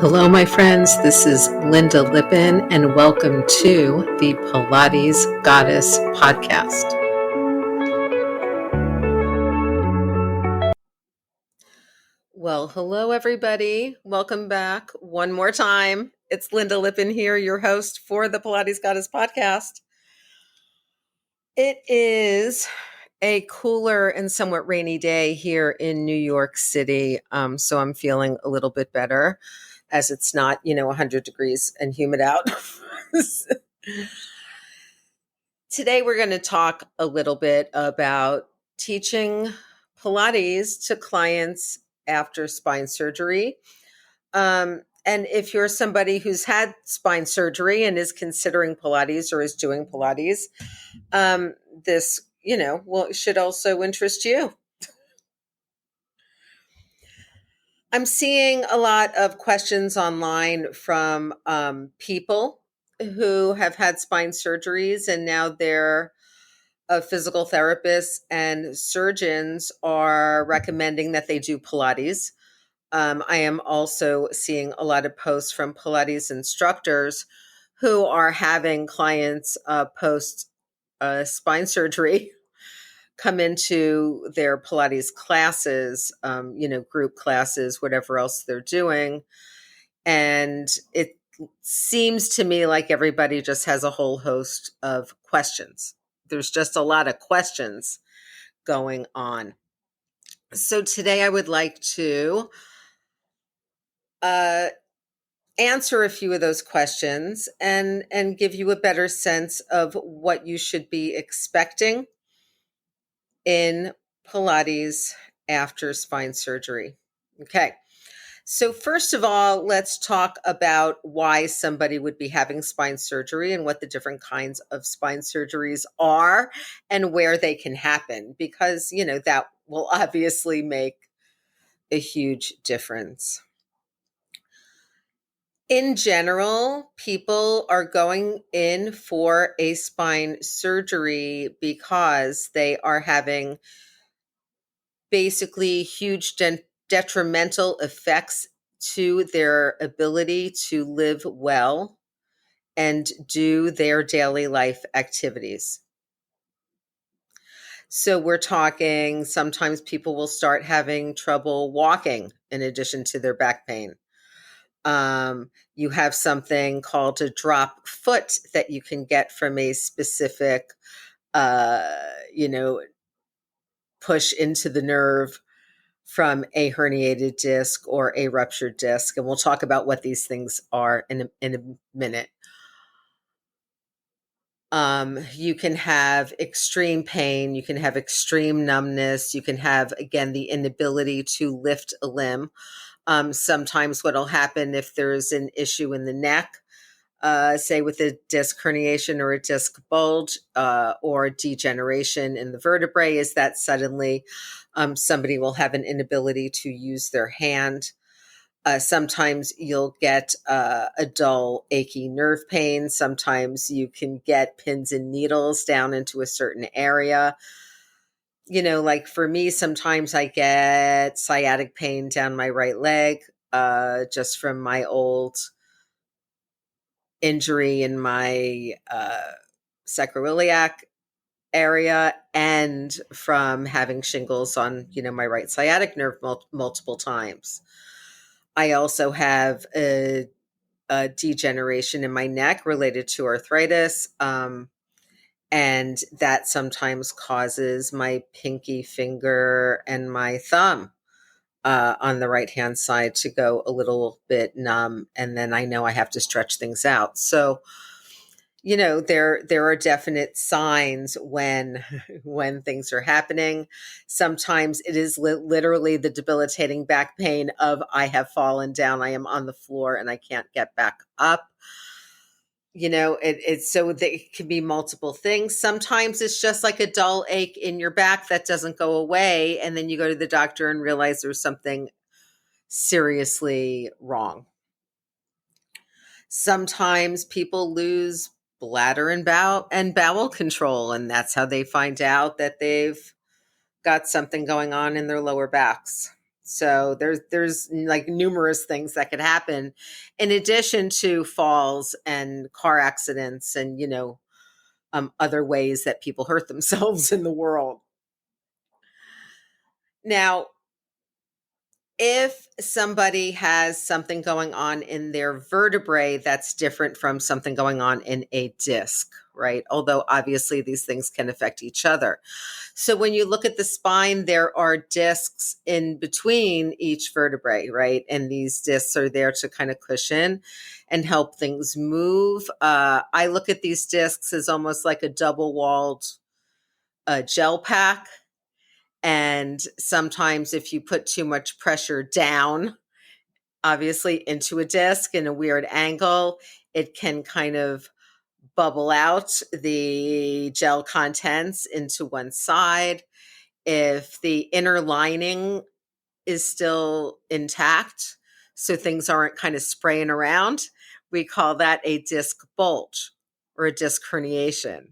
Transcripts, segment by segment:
Hello, my friends. This is Lynda Lippin, and welcome to the Pilates Goddess podcast. Well, hello, everybody. Welcome back one more time. It's Lynda Lippin here, your host for the Pilates Goddess podcast. It is a cooler and somewhat rainy day here in New York City, so I'm feeling a little bit better as it's not, 100 degrees and humid out. Today, we're going to talk a little bit about teaching Pilates to clients after spine surgery. And if you're somebody who's had spine surgery and is considering Pilates or is doing Pilates, this, should also interest you. I'm seeing a lot of questions online from people who have had spine surgeries and now they're physical therapists and surgeons are recommending that they do Pilates. I am also seeing a lot of posts from Pilates instructors who are having clients post spine surgery come into their Pilates classes, group classes, whatever else they're doing. And it seems to me like everybody just has a whole host of questions. There's just a lot of questions going on. So today I would like to answer a few of those questions and give you a better sense of what you should be expecting in Pilates after spine surgery. Okay. So first of all, let's talk about why somebody would be having spine surgery and what the different kinds of spine surgeries are and where they can happen, because, that will obviously make a huge difference. In general, people are going in for a spine surgery because they are having basically huge detrimental effects to their ability to live well and do their daily life activities. So we're talking, sometimes people will start having trouble walking in addition to their back pain. You have something called a drop foot that you can get from a specific, push into the nerve from a herniated disc or a ruptured disc. And we'll talk about what these things are in a minute. You can have extreme pain. You can have extreme numbness. You can have, again, the inability to lift a limb. Sometimes what'll happen if there's an issue in the neck, say with a disc herniation or a disc bulge or degeneration in the vertebrae, is that suddenly somebody will have an inability to use their hand. Sometimes you'll get a dull, achy nerve pain. Sometimes you can get pins and needles down into a certain area. Like for me, sometimes I get sciatic pain down my right leg just from my old injury in my sacroiliac area and from having shingles on, my right sciatic nerve multiple times. I also have a degeneration in my neck related to arthritis. And that sometimes causes my pinky finger and my thumb on the right-hand side to go a little bit numb. And then I know I have to stretch things out. So, there are definite signs when things are happening. Sometimes it is literally the debilitating back pain of I have fallen down, I am on the floor and I can't get back up. It's so that it can be multiple things. Sometimes it's just like a dull ache in your back that doesn't go away. And then you go to the doctor and realize there's something seriously wrong. Sometimes people lose bladder and bowel control, and that's how they find out that they've got something going on in their lower backs. So there's like numerous things that could happen in addition to falls and car accidents and, other ways that people hurt themselves in the world. Now, if somebody has something going on in their vertebrae that's different from something going on in a disc, right? Although obviously these things can affect each other. So when you look at the spine, there are discs in between each vertebrae, right? And these discs are there to kind of cushion and help things move. I look at these discs as almost like a double walled gel pack. And sometimes if you put too much pressure down, obviously into a disc in a weird angle, it can kind of bubble out the gel contents into one side. If the inner lining is still intact, so things aren't kind of spraying around, we call that a disc bulge or a disc herniation.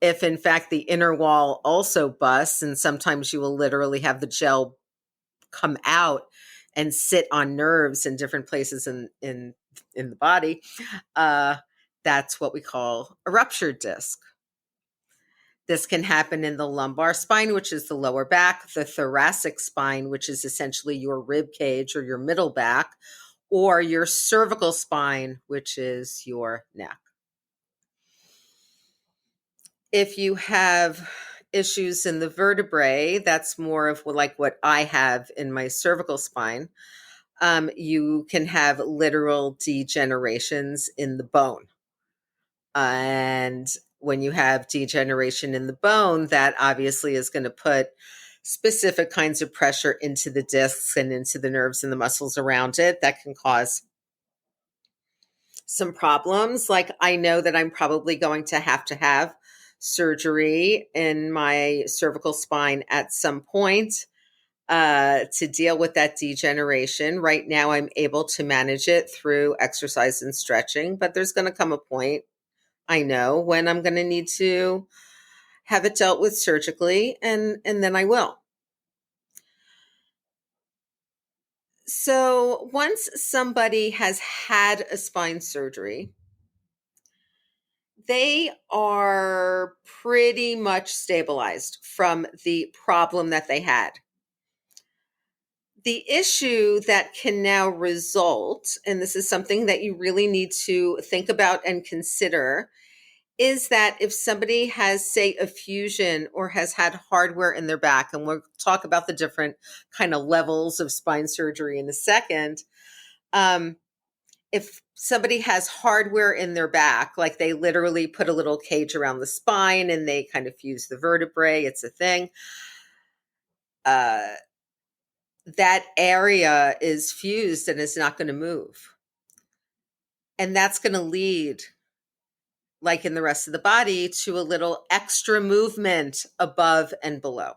If in fact the inner wall also busts, and sometimes you will literally have the gel come out and sit on nerves in different places in the body, uh, that's what we call a ruptured disc. This can happen in the lumbar spine, which is the lower back, the thoracic spine, which is essentially your rib cage or your middle back, or your cervical spine, which is your neck. If you have issues in the vertebrae, that's more of like what I have in my cervical spine. You can have literal degenerations in the bone. And when you have degeneration in the bone, that obviously is going to put specific kinds of pressure into the discs and into the nerves and the muscles around it that can cause some problems. Like I know that I'm probably going to have surgery in my cervical spine at some point to deal with that degeneration. Right now, I'm able to manage it through exercise and stretching, but there's going to come a point, I know, when I'm going to need to have it dealt with surgically, and then I will. So once somebody has had a spine surgery, they are pretty much stabilized from the problem that they had. The issue that can now result, and this is something that you really need to think about and consider, is that if somebody has, say, a fusion or has had hardware in their back, and we'll talk about the different kind of levels of spine surgery in a second. If somebody has hardware in their back, like they literally put a little cage around the spine and they kind of fuse the vertebrae, it's a thing. That area is fused and is not going to move. And that's going to lead, like in the rest of the body, to a little extra movement above and below.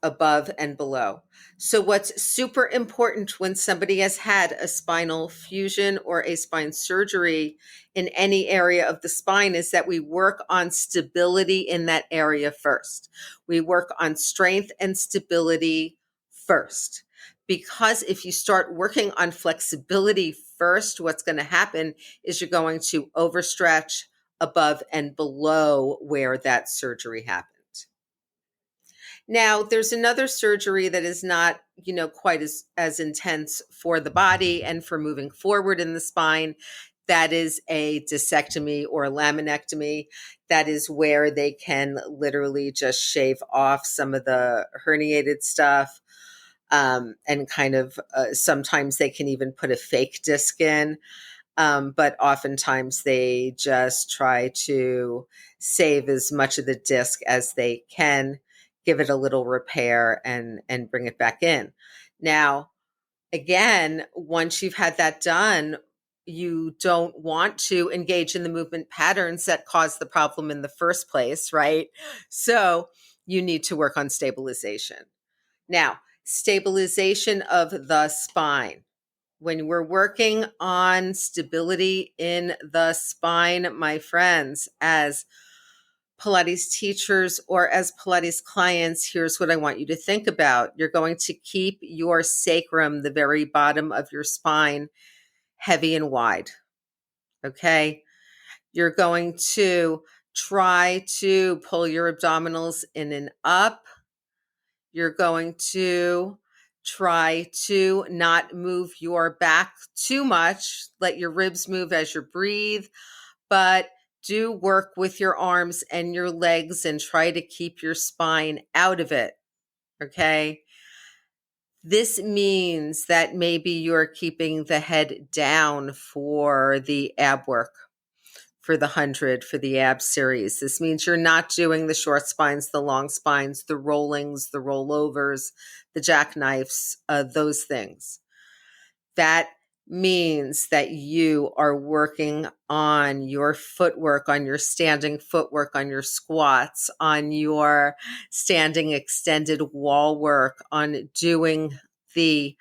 Above and below. So what's super important when somebody has had a spinal fusion or a spine surgery in any area of the spine is that we work on stability in that area first. We work on strength and stability first. Because if you start working on flexibility first, what's going to happen is you're going to overstretch above and below where that surgery happened. Now, there's another surgery that is not, quite as intense for the body and for moving forward in the spine. That is a discectomy or a laminectomy. That is where they can literally just shave off some of the herniated stuff. And kind of sometimes they can even put a fake disc in. But oftentimes they just try to save as much of the disc as they can, give it a little repair and bring it back in. Now, again, once you've had that done, you don't want to engage in the movement patterns that caused the problem in the first place, right? So you need to work on stabilization. Now, stabilization of the spine. When we're working on stability in the spine, my friends, as Pilates teachers or as Pilates clients, here's what I want you to think about. You're going to keep your sacrum, the very bottom of your spine, heavy and wide. Okay. You're going to try to pull your abdominals in and up. You're going to try to not move your back too much. Let your ribs move as you breathe, but do work with your arms and your legs and try to keep your spine out of it. Okay. This means that maybe you're keeping the head down for the ab work, for the 100, for the ab series. This means you're not doing the short spines, the long spines, the rollings, the rollovers, the jackknives, those things. That means that you are working on your footwork, on your standing footwork, on your squats, on your standing extended wall work, on doing the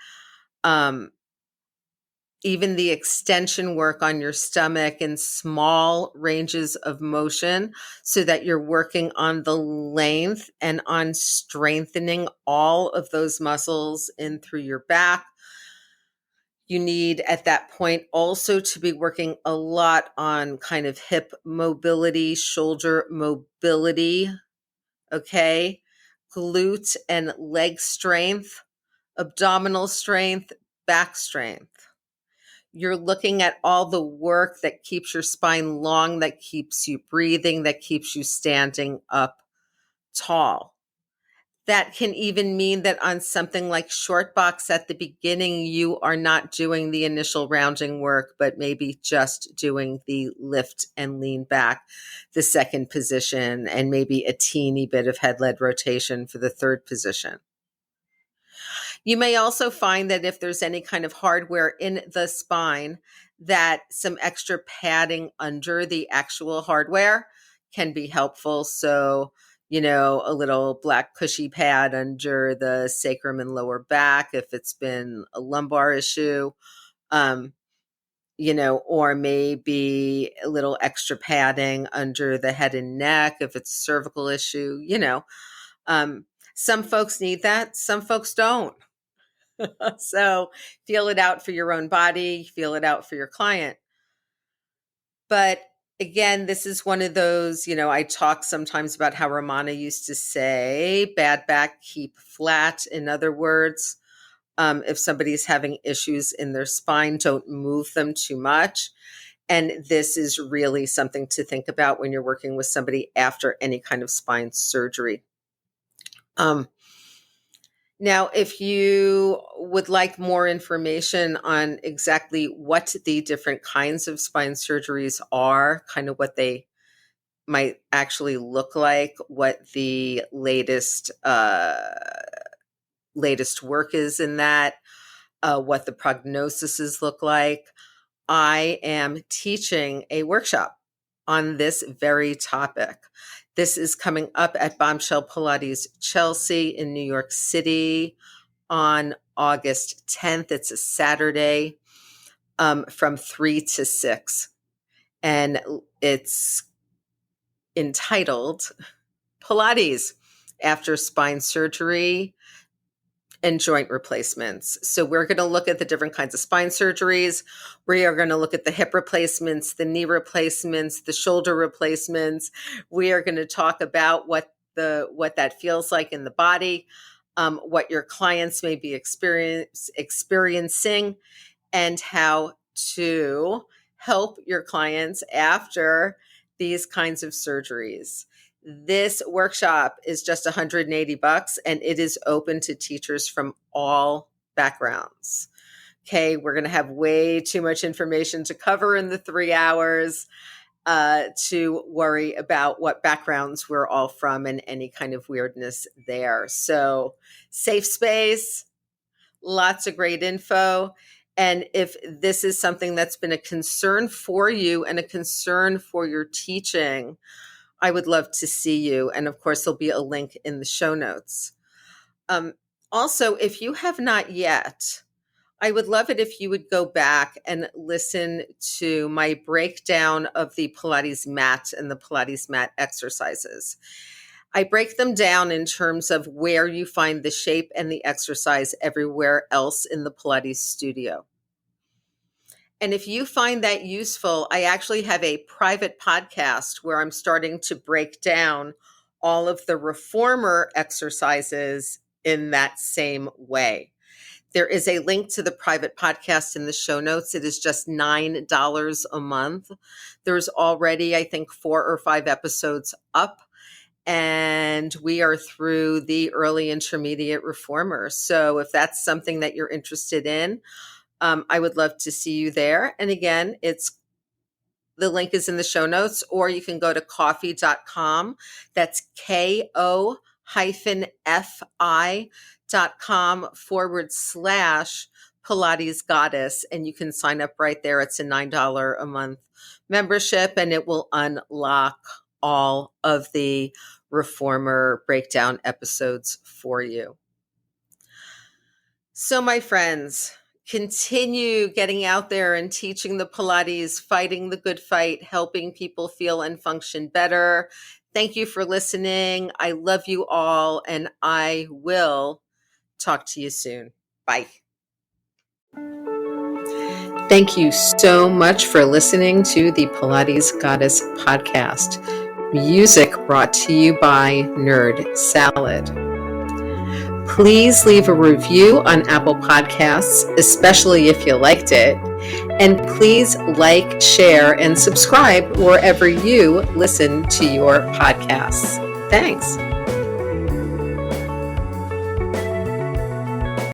even the extension work on your stomach in small ranges of motion so that you're working on the length and on strengthening all of those muscles in through your back. You need at that point also to be working a lot on kind of hip mobility, shoulder mobility, okay? Glute and leg strength, abdominal strength, back strength. You're looking at all the work that keeps your spine long, that keeps you breathing, that keeps you standing up tall. That can even mean that on something like short box at the beginning, you are not doing the initial rounding work, but maybe just doing the lift and lean back, the second position, and maybe a teeny bit of head lead rotation for the third position. You may also find that if there's any kind of hardware in the spine, that some extra padding under the actual hardware can be helpful. So, a little black cushy pad under the sacrum and lower back if it's been a lumbar issue, or maybe a little extra padding under the head and neck if it's a cervical issue, Some folks need that, some folks don't. So feel it out for your own body, feel it out for your client. But again, this is one of those, I talk sometimes about how Ramana used to say, bad back, keep flat. In other words, if somebody's having issues in their spine, don't move them too much. And this is really something to think about when you're working with somebody after any kind of spine surgery. Now, if you would like more information on exactly what the different kinds of spine surgeries are, kind of what they might actually look like, what the latest work is in that, what the prognoses look like, I am teaching a workshop on this very topic. This is coming up at Bombshell Pilates Chelsea in New York City on August 10th. It's a Saturday from 3 to 6. And it's entitled Pilates After Spine Surgery and Joint Replacements. So we're going to look at the different kinds of spine surgeries. We are going to look at the hip replacements, the knee replacements, the shoulder replacements. We are going to talk about what that feels like in the body, what your clients may be experiencing, and how to help your clients after these kinds of surgeries. This workshop is just $180 and it is open to teachers from all backgrounds. Okay, we're going to have way too much information to cover in the 3 hours to worry about what backgrounds we're all from and any kind of weirdness there. So, safe space, lots of great info. And if this is something that's been a concern for you and a concern for your teaching, I would love to see you. And of course, there'll be a link in the show notes. Also, if you have not yet, I would love it if you would go back and listen to my breakdown of the Pilates mat and the Pilates mat exercises. I break them down in terms of where you find the shape and the exercise everywhere else in the Pilates studio. And if you find that useful, I actually have a private podcast where I'm starting to break down all of the reformer exercises in that same way. There is a link to the private podcast in the show notes. It is just $9 a month. There's already, I think, 4 or 5 episodes up, and we are through the early intermediate reformers. So if that's something that you're interested in, I would love to see you there. And again, the link is in the show notes, or you can go to coffee.com. That's ko-fi.com/Pilates Goddess. And you can sign up right there. It's a $9 a month membership, and it will unlock all of the reformer breakdown episodes for you. So, my friends, continue getting out there and teaching the Pilates, fighting the good fight, helping people feel and function better. Thank you for listening. I love you all, and I will talk to you soon. Bye. Thank you so much for listening to the Pilates Goddess podcast. Music brought to you by Nerd Salad. Please leave a review on Apple Podcasts, especially if you liked it. And please like, share, and subscribe wherever you listen to your podcasts. Thanks.